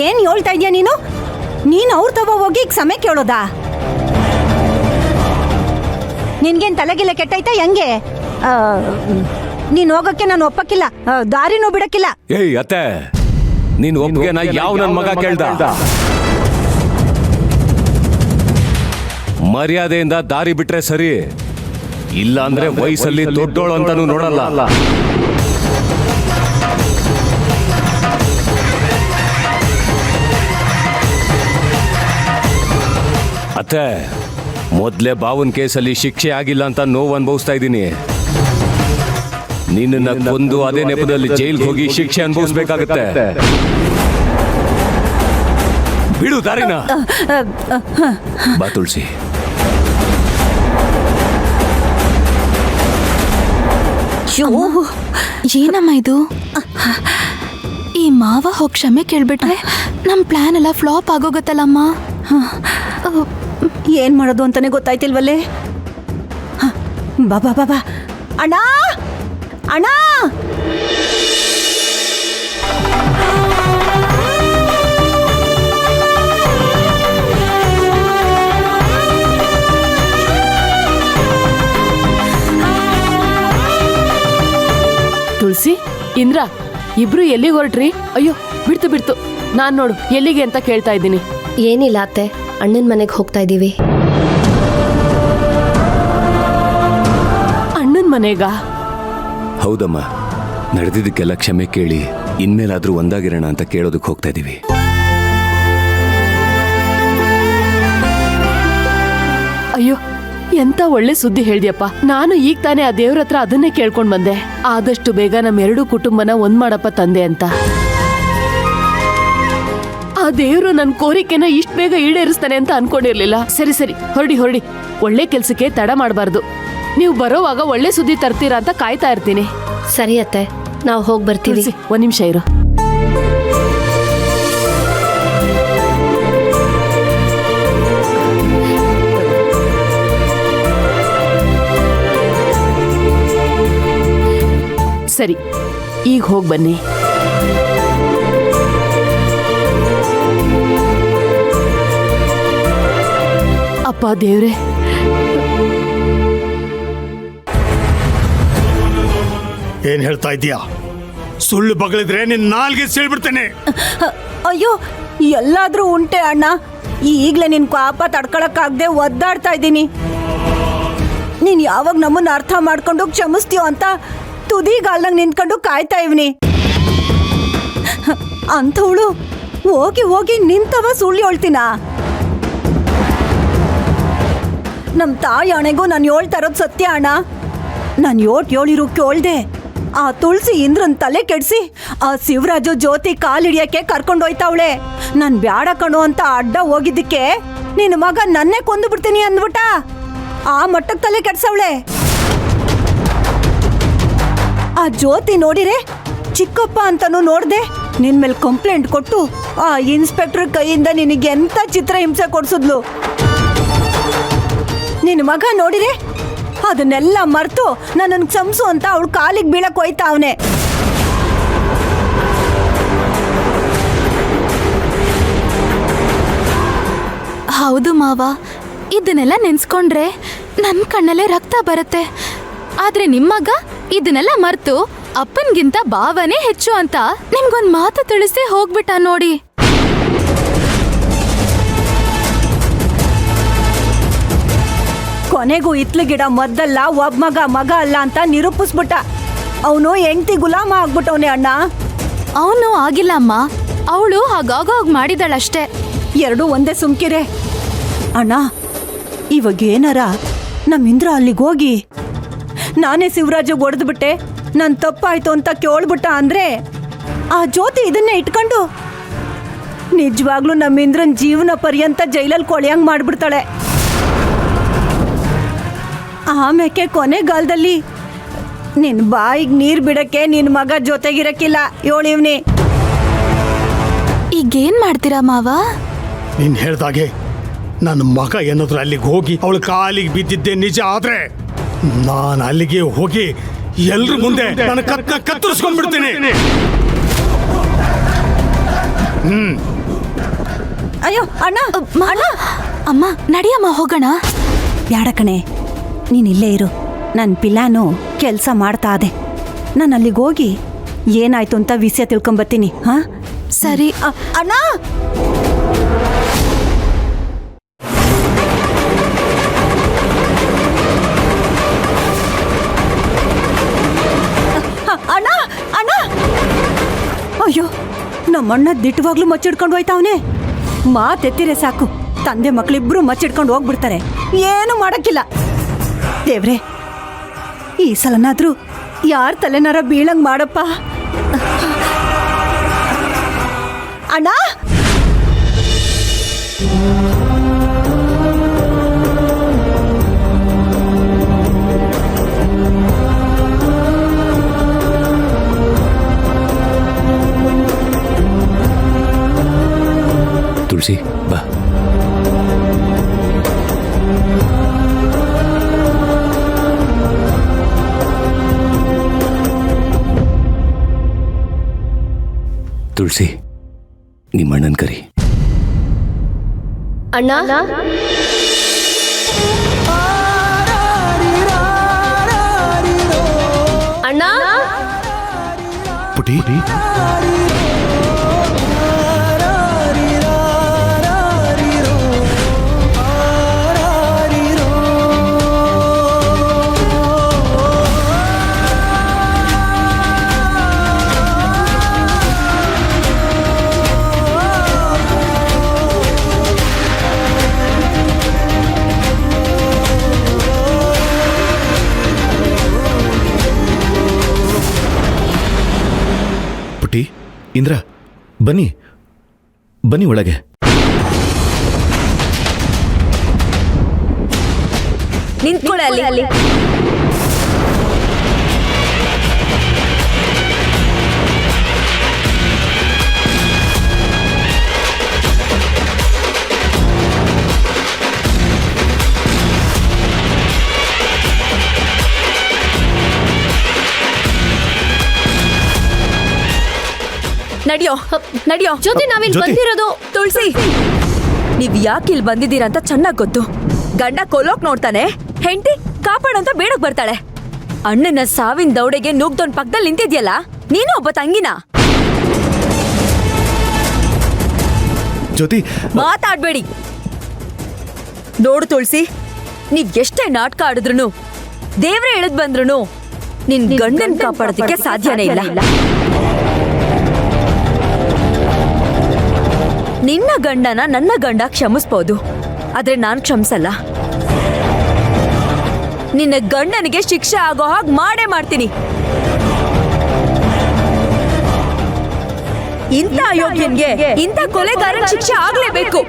ಏನ್ ಹೇಳ್ತಾ ಇದೀಯ ನೀನು ಅವ್ರ ತವ ಹೋಗಿ ಸಮಯ ಕೇಳೋದಾ? ನಿನ್ಗೇನ್ ತಲೆಗಿಲ್ಲ ಕೆಟ್ಟೈತಾ ಹೆಂಗೆ? ನೀನ್ ಹೋಗಕ್ಕೆ ನಾನು ಒಪ್ಪಕ್ಕಿಲ್ಲ, ದಾರಿನೂ ಬಿಡಕ್ಕಿಲ್ಲ. ಏಯ್ ಅತ್ತೆ, ನೀನ್ ಒಪ್ಪಿಗೆ ಯಾವ ನನ್ ಮಗ ಕೇಳ್ದ? ಮರ್ಯಾದೆಯಿಂದ ದಾರಿ ಬಿಟ್ರೆ ಸರಿ, ಇಲ್ಲ ಅಂದ್ರೆ ವಯಸ್ಸಲ್ಲಿ ದೊಡ್ಡೋಳು ಅಂತಾನು ನೋಡಲ್ಲ. ಅತ್ತೆ, ಮೊದ್ಲೇ ಬಾವನ್ ಕೇಸಲ್ಲಿ ಶಿಕ್ಷೆ ಆಗಿಲ್ಲ ಅಂತ ನೋವು ಅನುಭವಿಸ್ತಾ ಇದ್ದೀನಿ. ನಿನ್ನ ಕೊಂದು ಅದೇ ನೆಪದಲ್ಲಿ ಜೈಲ್ಗೆ ಹೋಗಿ ಶಿಕ್ಷೆ ಅನುಭವಿಸ್ಬೇಕಾಗತ್ತೆ. ಬಿಡು ದಾರಿನ. ಬಾ ತುಳಸಿ. ಏನಮ್ಮ ಇದು? ಈ ಮಾವ ಹೋಗಿ ಕ್ಷಮೆ ಕೇಳ್ಬಿಟ್ರೆ ನಮ್ ಪ್ಲಾನ್ ಎಲ್ಲ ಫ್ಲಾಪ್ ಆಗೋಗತ್ತಲ್ಲಮ್ಮ. ಏನ್ ಮಾಡೋದು ಅಂತಾನೆ ಗೊತ್ತಾಯ್ತಿಲ್ವಲ್ಲೇ. ಬಾಬಾ ಬಾಬಾ, ಅಣ್ಣ ಅಣ್ಣ, ತುಳಸಿ, ಇಂದ್ರ, ಇಬ್ರು ಎಲ್ಲಿಗೆ ಹೊರಟ್ರಿ? ಅಯ್ಯೋ ಬಿಡ್ತು, ನಾನ್ ನೋಡು ಎಲ್ಲಿಗೆ ಅಂತ ಕೇಳ್ತಾ ಇದ್ದೀನಿ. ಏನಿಲ್ಲ ಅತ್ತೆ, ಅಣ್ಣನ ಮನೆಗೆ ಹೋಗ್ತಾ ಇದೀವಿ. ಅಣ್ಣನ ಮನೆಗ? ಹೌದಮ್ಮ, ನಡೆದಿದ್ದಕ್ಕೆಲ್ಲ ಕ್ಷಮೆ ಕೇಳಿ ಇನ್ಮೇಲಾದ್ರೂ ಒಂದಾಗಿರೋಣ ಅಂತ ಕೇಳೋದಕ್ಕೆ ಹೋಗ್ತಾ ಇದೀವಿ. ಅಯ್ಯೋ, ಎಂತ ಒಳ್ಳೆ ಸುದ್ದಿ ಹೇಳ್ದ್ಯಪ್ಪ. ನಾನು ಈಗ ತಾನೇ ಆ ದೇವ್ರ ಹತ್ರ ಅದನ್ನೇ ಕೇಳ್ಕೊಂಡ್ ಬಂದೆ. ಆದಷ್ಟು ಬೇಗ ನಮ್ಮೆರಡೂ ಕುಟುಂಬನ ಒಂದ್ ಮಾಡಪ್ಪ ತಂದೆ ಅಂತ. ಆ ದೇವ್ರು ನನ್ ಕೋರಿಕೆನ ಇಷ್ಟ ಬೇಗ ಈಡೇರಿಸ್ತಾನೆ ಅಂತ ಅನ್ಕೊಂಡಿರ್ಲಿಲ್ಲ. ಸರಿ ಹೊರಡಿ. ಒಳ್ಳೆ ಕೆಲ್ಸಕ್ಕೆ ತಡ ಮಾಡಬಾರ್ದು. ನೀವು ಬರೋವಾಗ ಒಳ್ಳೆ ಸುದ್ದಿ ತರ್ತೀರಾ ಅಂತ ಕಾಯ್ತಾ ಇರ್ತೀನಿ. ಸರಿ ಅತ್ತೆ, ನಾವು ಹೋಗಿ ಬರ್ತೀವಿ. ಒಂದ್ ನಿಮಿಷ ಇರು. ಸರಿ, ಈಗ ಹೋಗಿ ಬನ್ನಿ. ಅಪ್ಪ ದೇವ್ರೆ, ಏನ್ ಹೇಳ್ತಾ ಇದೀಯಾ? ಸುಳ್ಳು ಬಗಳಿದ್ರೆ ನಿನ್ನ ನಾಲ್ಗೆ ಸೀಳ್ಬಿಡ್ತೇನೆ. ಅಯ್ಯೋ, ಎಲ್ಲಾದ್ರೂ ಉಂಟೆ ಅಣ್ಣ. ಈಗ್ಲೇ ನಿನ್ ಪಾಪ ತಡ್ಕೊಳಕ್ಕಾಗ್ದೆ ಒದ್ದಾಡ್ತಾ ಇದ್ದೀನಿ. ನೀನ್ ಯಾವಾಗ ನಮ್ಮನ್ನ ಅರ್ಥ ಮಾಡ್ಕೊಂಡು ಕ್ಷಮಿಸ್ತೀಯೋ ಅಂತ ತುದಿಗಾಲ್ನಾಗ ನಿಂತ್ಕೊಂಡು ಕಾಯ್ತಾ ಇವ್ನಿ. ಅಂಥವಳು ಹೋಗಿ ನಿಂತವ ಸುಳ್ಳು ಹೇಳ್ತೀನ? ನಮ್ ತಾಯಿ ಅಣೆಗೂ ನಾನು ಹೇಳ್ತಾ ಇರೋದು ಸತ್ಯ ಅಣ್ಣ. ನಾನು ಹೇಳಿರು ಕೇಳ್ದೆ ಆ ತುಳಸಿ ಇಂದ್ರನ್ ತಲೆ ಕೆಡ್ಸಿ ಆ ಶಿವರಾಜು ಜ್ಯೋತಿ ಕಾಲಿಡಿಯಕ್ಕೆ ಕರ್ಕೊಂಡೋಯ್ತಾವಳೆ. ನಾನ್ ಬ್ಯಾಡ ಕಣು ಅಂತ ಅಡ್ಡ ಹೋಗಿದ್ದಕ್ಕೆ ನಿನ್ನ ಮಗ ನನ್ನೇ ಕೊಂದು ಬಿಡ್ತೀನಿ ಅಂದ್ಬಿಟ್ಟ. ಆ ಮಟ್ಟಕ್ಕೆ ತಲೆ ಕೆಡ್ಸವಳೆ. ಆ ಜ್ಯೋತಿ ನೋಡಿರೆ ಚಿಕ್ಕಪ್ಪ ಅಂತಾನು ನೋಡ್ದೆ ನಿನ್ ಮೇಲೆ ಕಂಪ್ಲೇಂಟ್ ಕೊಟ್ಟು ಆ ಇನ್ಸ್ಪೆಕ್ಟರ್ ಕೈಯಿಂದ ನಿನಗೆ ಎಂತ ಚಿತ್ರ ಹಿಂಸೆ ಕೊಡ್ಸಿದ್ಲು. ನಿನ್ನ ಮಗ ನೋಡಿರೆ ಅದನ್ನೆಲ್ಲ ಮರ್ತು ನನ್ನನ್ನು ಕ್ಷಮಿಸು ಅಂತ ಅವಳು ಕಾಲಿಗೆ ಬೀಳಕ್ ಹೋಯ್ತಾ ಅವನೇ. ಹೌದು ಮಾವ, ಇದನ್ನೆಲ್ಲ ನೆನ್ಸ್ಕೊಂಡ್ರೆ ನನ್ ಕಣ್ಣಲ್ಲೇ ರಕ್ತ ಬರುತ್ತೆ. ಆದ್ರೆ ನಿಮ್ಮಗ ಇದನ್ನೆಲ್ಲ ಮರ್ತು ಅಪ್ಪನ್ಗಿಂತ ಭಾವನೆ ಹೆಚ್ಚು ಅಂತ ನಿಮ್ಗೊಂದ್ ಮಾತು ತಿಳಿಸಿ ಹೋಗ್ಬಿಟ್ಟ ನೋಡಿ. ಕೊನೆಗೂ ಇತ್ಲು ಗಿಡ ಮದ್ದಲ್ಲ, ಒಬ್ಬ ಮಗ ಅಲ್ಲ ಅಂತ ನಿರೂಪಿಸ್ಬಿಟ್ಟ. ಅವನು ಹೆಂಡತಿ ಗುಲಾಮ ಆಗ್ಬಿಟ್ಟವನೇ ಅಣ್ಣ. ಅವನು ಆಗಿಲ್ಲ ಅಮ್ಮ, ಅವಳು ಹಾಗಾಗೋಗ್ ಮಾಡಿದಳಷ್ಟೇ. ಎರಡೂ ಒಂದೇ ಸುಮ್ಕಿರೆ ಅಣ್ಣ. ಇವಾಗ ಏನಾರ ನಮ್ಮ ಇಂದ್ರ ಅಲ್ಲಿಗೆ ಹೋಗಿ ನಾನೇ ಶಿವರಾಜು ಹೊಡೆದ್ಬಿಟ್ಟೆ, ನನ್ ತಪ್ಪಾಯ್ತು ಅಂತ ಕೇಳ್ಬಿಟ್ಟ ಅಂದ್ರೆ ಆ ಜ್ಯೋತಿ ಇದನ್ನೇ ಇಟ್ಕೊಂಡು ನಿಜವಾಗ್ಲೂ ನಮ್ಮ ಇಂದ್ರನ್ ಜೀವನ ಪರ್ಯಂತ ಜೈಲಲ್ಲಿ ಕೊಳೆಯಂಗ್ ಮಾಡ್ಬಿಡ್ತಾಳೆ. ಆಮೇಲೆ ಕೊನೆಗಾಲದಲ್ಲಿ ನಿನ್ ಬಾಯಿಗೆ ನೀರ್ ಬಿಡಕ್ಕೆ ನಿನ್ ಮಗ ಜೊತೆಗಿರಕ್ಕಿಲ್ಲ ಹೇಳಿವ್ನಿ. ಈಗೇನ್ ಮಾಡ್ತೀರಾ ಮಾವ? ನೀನ್ ಹೇಳ್ದಾಗೆ ನನ್ನ ಮಗ ಏನಾದ್ರು ಅಲ್ಲಿಗೆ ಹೋಗಿ ಅವಳ ಕಾಲಿಗೆ ಬಿದ್ದಿದ್ದೆ ನಿಜ ಆದ್ರೆ ನಾನು ಅಲ್ಲಿಗೆ ಹೋಗಿ ಎಲ್ರ ಮುಂದೆ ನನ್ನ ಕತ್ತರಿಸ್ಕೊಂಡ್ಬಿಡ್ತೀನಿ. ಅಯ್ಯೋ ಅಣ್ಣ ಅಣ್ಣ ಅಮ್ಮ ನಡಿಯಮ್ಮ ಹೋಗೋಣ. ಬ್ಯಾಡ ಕಣೆ, ನೀನ್ ಇಲ್ಲೇ ಇರು. ನನ್ನ ಪಿಲ್ಲಾನು ಕೆಲಸ ಮಾಡ್ತಾ ಅದೆ. ನಾನು ಅಲ್ಲಿಗೆ ಹೋಗಿ ಏನಾಯ್ತು ಅಂತ ವಿಷಯ ತಿಳ್ಕೊಂಬರ್ತೀನಿ. ಹಾ ಸರಿ. ಅಣ್ಣ ಅಣ್ಣ ಅಣ್ಣ ಅಯ್ಯೋ, ನಮ್ಮಣ್ಣ ದಿಟ್ಟವಾಗ್ಲೂ ಮಚ್ಚಿಡ್ಕೊಂಡು ಹೋಯ್ತಾವನೆ. ಮಾತೆತ್ತಿರೆ ಸಾಕು, ತಂದೆ ಮಕ್ಕಳಿಬ್ರು ಮಚ್ಚಿಡ್ಕೊಂಡು ಹೋಗ್ಬಿಡ್ತಾರೆ. ಏನು ಮಾಡಕ್ಕಿಲ್ಲ. ದೇವ್ರೆ, ಈ ಸಲನಾದ್ರೂ ಯಾರ ತಲೆನಾರ ಬೀಳಂಗ್ ಮಾಡಪ್ಪ. ಅಣ್ಣ ತುಳಸಿ ಬಾ. ತುಳಸಿ, ನಿಮ್ಮ ಅಣ್ಣನ ಕರಿ. ಅಣ್ಣ ಅಣ್ಣ ಪುಟಿ ಪುಟಿ, ಇಂದ್ರ, ಬನ್ನಿ ಬನ್ನಿ ಒಳಗೆ. ನಿಂತ್ಕೊಳ್ಳಿ ಅಲ್ಲಿ. ನಡಿಯೋ ನಡಿಯೋ. ಜ್ಯೋತಿ, ನಾವಿಲ್ಲಿ ಜ್ಯೋತಿ. ಬಂದಿರೋದು. ತುಳಸಿ, ನೀವ್ ಯಾಕೆ ಇಲ್ಲಿ ಬಂದಿದ್ದೀರಾ ಅಂತ ಚೆನ್ನಾಗ್ ಗೊತ್ತು. ಗಂಡ ಕೊಲ್ಲೋಕ್ ನೋಡ್ತಾನೆ, ಹೆಂಡತಿ ಕಾಪಾಡಂತ ಬೇಡಕ್ ಬರ್ತಾಳೆ. ಅಣ್ಣನ ಸಾವಿನ ದೌಡೆಗೆ ನುಗ್ದೊಂದ್ ಪಕ್ಕದಲ್ಲಿ ನಿಂತಿದ್ಯಲ್ಲ, ನೀನು ಒಬ್ಬ ತಂಗಿನ. ಜ್ಯೋತಿ, ಮಾತಾಡ್ಬೇಡಿ. ನೋಡು ತುಳಸಿ, ನೀವ್ ಎಷ್ಟೇ ನಾಟಕ ಆಡಿದ್ರು, ದೇವ್ರೆ ಎಳೆದ್ ಬಂದ್ರು ನಿನ್ ಗಂಡನ್ ಕಾಪಾಡೋದಕ್ಕೆ ಸಾಧ್ಯನೇ ಇಲ್ಲ. ನಿನ್ನ ಗಂಡನ ನನ್ನ ಗಂಡ ಕ್ಷಮಿಸ್ಬೋದು, ಆದ್ರೆ ನಾನ್ ಕ್ಷಮಿಸಲ್ಲ. ನಿನ್ನ ಗಂಡನಿಗೆ ಶಿಕ್ಷೆ ಆಗೋ ಹಾಗೆ ಮಾಡೇ ಮಾಡ್ತೀನಿ. ಇಂಥ ಅಯೋಗ್ಯನ್ಗೆ ಇಂಥ ಕೊಲೆಗಾರನ್ ಶಿಕ್ಷೆ ಆಗ್ಲೇಬೇಕು.